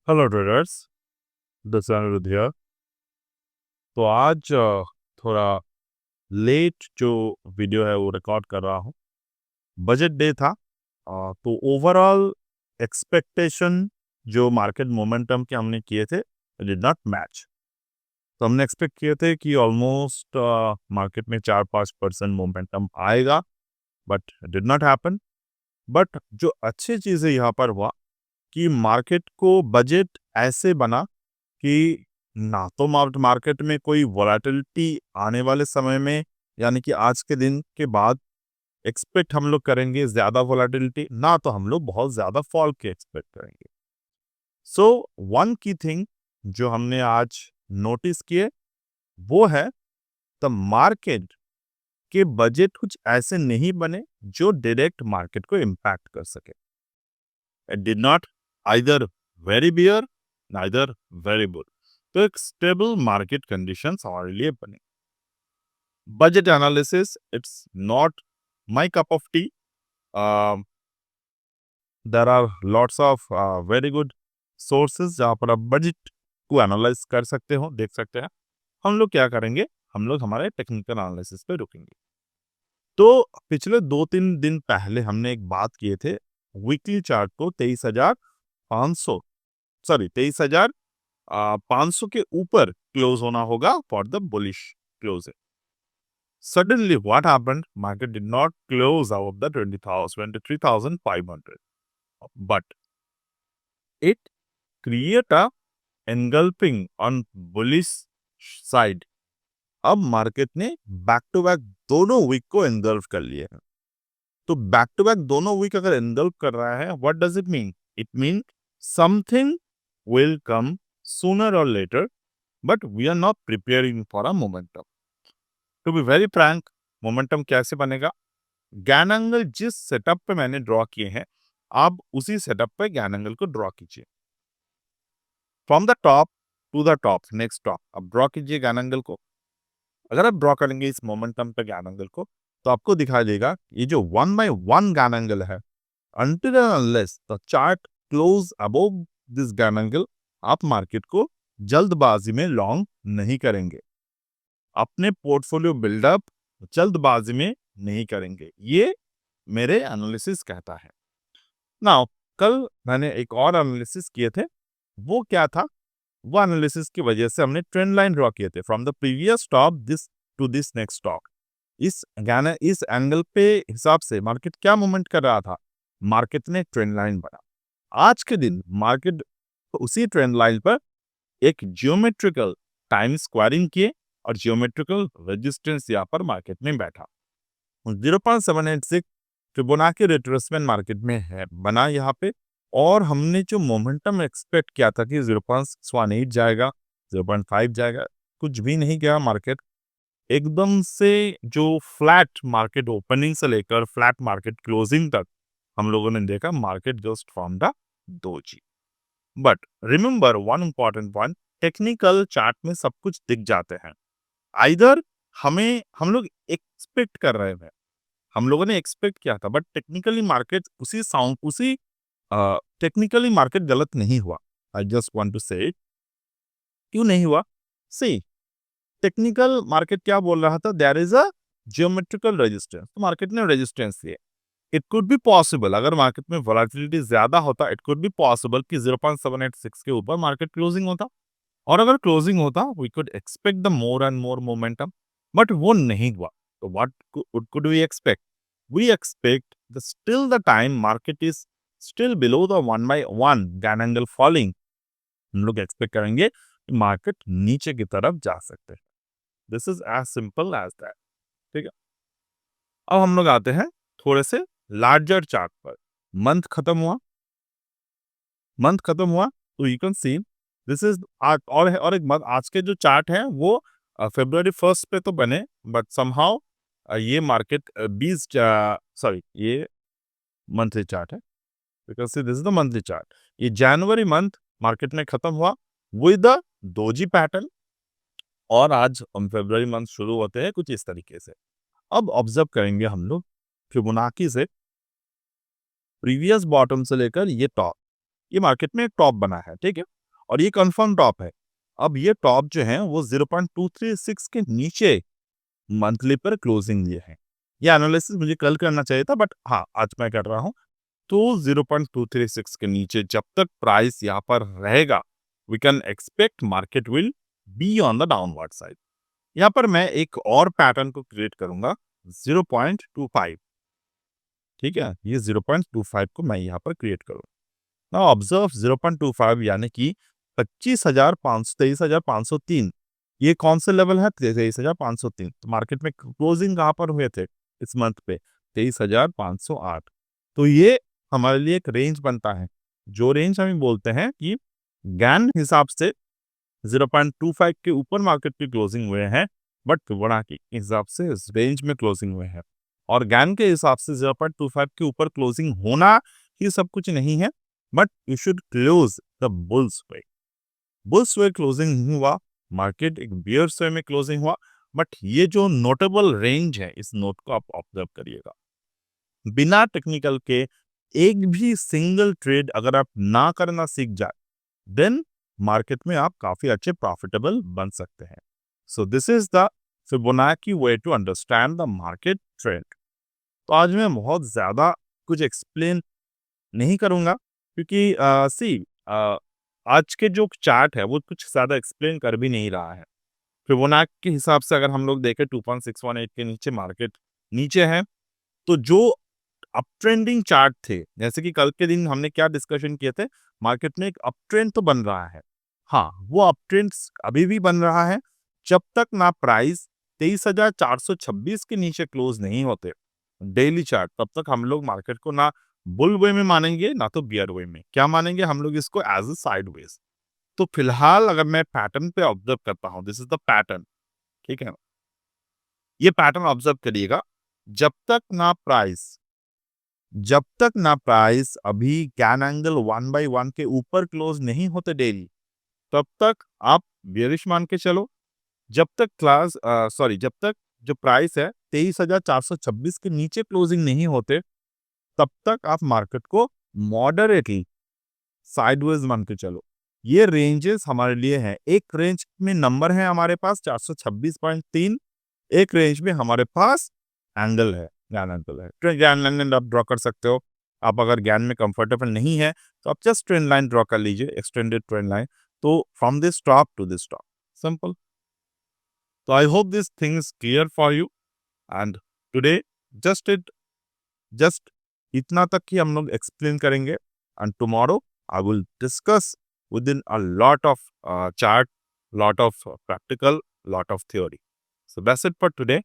Hello traders, this Aniruddh here. तो आज थोड़ा लेट जो वीडियो है वो रिकॉर्ड कर रहा हूँ। बजट डे था, तो ओवरऑल एक्सपेक्टेशन जो मार्केट मोमेंटम के हमने किए थे डिड नॉट मैच। तो हमने एक्सपेक्ट किए थे कि ऑलमोस्ट मार्केट में 4-5% मोमेंटम आएगा, but did not happen. But जो अच्छी चीज़ है यहाँ पर हुआ कि मार्केट को बजट ऐसे बना कि ना तो मार्केट में कोई वोलेटिलिटी आने वाले समय में, यानी कि आज के दिन के बाद एक्सपेक्ट हम लोग करेंगे ज्यादा वोलेटिलिटी, ना तो हम लोग बहुत ज्यादा फॉल के एक्सपेक्ट करेंगे। सो वन की थिंग जो हमने आज नोटिस किए वो है द मार्केट के बजट कुछ ऐसे नहीं बने जो डायरेक्ट मार्केट को इम्पैक्ट कर सके। It did not either very bear neither very bull. तो एक स्टेबल मार्केट कंडीशंस हमारे लिए बने। Budget analysis it's not my cup of tea. There are lots of very good sources जहाँ पर आप बजट को एनालाइज कर सकते हो, देख सकते हैं। हम लोग क्या करेंगे, हम लोग हमारे टेक्निकल एनालिसिस पे रुकेंगे। तो पिछले 2-3 दिन पहले हमने एक बात किए थे, वीकली चार्ट को 23,500 सॉरी 23,500 के ऊपर क्लोज होना होगा for the bullish close. Suddenly, what happened? Market did not close above the 23,500, but it create a engulfing on bullish side. अब मार्केट ने बैक टू बैक दोनों वीक को एंगल्फ कर लिए हैं। तो बैक टू बैक दोनों वीक अगर एंगल्फ कर रहा है, what does it mean? It mean something will come sooner और later, but we are not preparing for a momentum. To be very frank, momentum कैसे बनेगा? ज्ञान एंगल जिस सेटअप पे मैंने ड्रॉ किए हैं, आप उसी सेटअप पे ज्ञान एंगल को ड्रॉ कीजिए। From the top to the top, next top, अब ड्रॉ कीजिए ज्ञान एंगल को। अगर आप ड्रॉ करेंगे इस मोमेंटम पे ज्ञान एंगल को, तो आपको दिखाई देगा ये जो 1/1 ज्ञान एंगल है, until and unless the chart close above this ज्ञान एंगल, आप मार्केट को जल्दबाजी में लॉन्ग नहीं करेंगे। अपने पोर्टफोलियो बिल्डअप जल्दबाजी में नहीं करेंगे, ये मेरे एनालिसिस कहता है। नाउ कल मैंने एक और एनालिसिस किए थे, वो क्या था? वो एनालिसिस की वजह से हमने ट्रेंड लाइन ड्रॉ किए थे from the previous top this to this next top. इस एंगल पे हिसाब से मार्केट क्या मूवमेंट कर रहा था? मार्केट ने ट्रेंड लाइन बना। आज के दिन मार्केट उसी ट्रेंड लाइन पर एक जियोमेट्रिकल टाइम स्क्वायरिंग किए और जियोमेट्रिकल रेजिस्टेंस यहाँ पर मार्केट में बैठा। 0.786 फिबोनाची रिट्रेसमेंट मार्केट में है बना यहाँ पे। और हमने जो मोमेंटम एक्सपेक्ट किया था कि 0.618 जाएगा, 0.5 जाएगा, कुछ भी नहीं गया। मार्केट एकदम से जो फ्लैट मार्केट ओपनिंग से लेकर फ्लैट मार्केट क्लोजिंग तक हम लोगों ने देखा, market just form the doji. But remember one important point, technical chart में सब कुछ दिख जाते हैं। आइदर हम लोग एक्सपेक्ट कर रहे हैं, हम लोगों ने एक्सपेक्ट किया था, बट टेक्निकली मार्केट उसी टेक्निकली मार्केट गलत नहीं हुआ। आई जस्ट वांट टू से इट। क्यों नहीं हुआ? सी, टेक्निकल मार्केट क्या बोल रहा था? There is a geometrical resistance, तो मार्केट ने रेजिस्टेंस दिए। इट कुड बी पॉसिबल, अगर मार्केट में वोलेटिलिटी ज्यादा होता, इट कुड बी पॉसिबल कि 0.786 के ऊपर मार्केट क्लोजिंग होता। और अगर क्लोजिंग होता, we could expect the more and more momentum, but वो नहीं हुआ। तो what could we expect? We expect the still the time market is still below the 1/1 Gann angle falling, हम लोग एक्सपेक्ट करेंगे कि मार्केट नीचे की तरफ जा सकते हैं। This is as simple as that. ठीक है, अब हम लोग आते हैं थोड़े से लार्जर चार्ट पर। मंथ खत्म हुआ, मंथ खत्म हुआ, तो you can see this is और एक बात, आज के जो चार्ट है वो February 1 पे तो बने, बट समहाउ ये मार्केट 20 सॉरी ये मंथली चार्ट है, because see this is the monthly chart. ये जनवरी मंथ मार्केट में खत्म हुआ विद द डोजी पैटर्न, और आज हम फरवरी मंथ शुरू होते हैं कुछ इस तरीके से। अब ऑब्जर्व करेंगे हम लोग फिबोनाची से प्रीवियस बॉटम से लेकर ये टॉप, ये मार्केट में एक टॉप बना है, ठीक है। और ये कंफर्म टॉप है। अब ये टॉप जो है वो 0.236 के नीचे मंथली पर क्लोजिंग लिए है। ये एनालिसिस मुझे कल करना चाहिए था, बट हाँ, आज मैं कर रहा हूँ। तो 0.236 के नीचे जब तक प्राइस यहाँ पर रहेगा, we can expect market will be on the downward side. यहाँ पर मैं एक और पैटर्न को क्रिएट करूंगा 0.25। ठीक है, ये 0.25 को मैं यहाँ पर क्रिएट करूँ। नाउ ऑब्जर्व 0.25 यानी कि 23,503। ये कौन से लेवल है? 23,503। तो मार्केट में क्लोजिंग कहाँ पर हुए थे इस मंथ पे? 23,508। तो ये हमारे लिए एक रेंज बनता है, जो रेंज हम बोलते हैं कि गैन हिसाब से 0.25 के ऊपर मार्केट की क्लोजिंग हुए हैं, बट फिबोनाची के हिसाब से इस रेंज में क्लोजिंग हुए हैं। और गैन के हिसाब से 0.25 के ऊपर क्लोजिंग होना ही सब कुछ नहीं है, but you should close the bulls way. Bulls way closing नहीं हुआ, मार्केट एक बियर वे में क्लोजिंग हुआ। बट ये जो नोटेबल रेंज है, इस नोट को आप ऑब्जर्व करिएगा। बिना टेक्निकल के एक भी सिंगल ट्रेड अगर आप ना करना सीख जाए, देन मार्केट में आप काफी अच्छे प्रॉफिटेबल बन सकते हैं। So this is the Fibonacci way to understand the market trend. तो आज मैं बहुत ज्यादा कुछ एक्सप्लेन नहीं करूंगा, क्योंकि आज के जो चार्ट है वो कुछ ज्यादा एक्सप्लेन कर भी नहीं रहा है। फिबोनाची के हिसाब से अगर हम लोग देखें 2.618 के नीचे मार्केट नीचे है, तो जो अप ट्रेंडिंग चार्ट थे, जैसे कि कल के दिन हमने क्या डिस्कशन किए थे, मार्केट में एक अप ट्रेंड तो बन रहा है। हाँ, वो अप ट्रेंड अभी भी बन रहा है जब तक ना प्राइस 23,426 के नीचे क्लोज नहीं होते डेली चार्ट, तब तक हम लोग मार्केट को ना बुल वे में मानेंगे ना तो बियर वे में। क्या मानेंगे हम लोग इसको? As a sideways. तो फिलहाल अगर मैं पैटर्न पे ऑब्जर्व करता हूं, दिस इज द पैटर्न। ठीक है, ये पैटर्न ऑब्जर्व करिएगा। जब तक ना प्राइस अभी कैन एंगल 1/1 के ऊपर क्लोज नहीं होते डेली, तब तक आप बेयरिश मान के चलो। जब तक जब तक जो प्राइस है 23,426 के नीचे क्लोजिंग नहीं होते, तब तक आप मार्केट को मॉडरेटली साइडवेज मान के चलो। ये रेंजेस हमारे लिए हैं। एक रेंज में नंबर है हमारे पास 426.3, एक रेंज में हमारे पास एंगल है, ज्ञान एंगल है। ज्ञान एंगल आप ड्रॉ कर सकते हो। आप अगर ज्ञान में कंफर्टेबल नहीं है तो आप जस्ट ट्रेंड लाइन ड्रॉ कर लीजिए, एक्सटेंडेड ट्रेंड लाइन। तो from this top to this top, simple. तो I hope this thing is clear for you. And today just इतना तक ही हम लोग एक्सप्लेन करेंगे, and tomorrow I will discuss within a lot of chart, lot of practical, lot of theory. So that's it for today.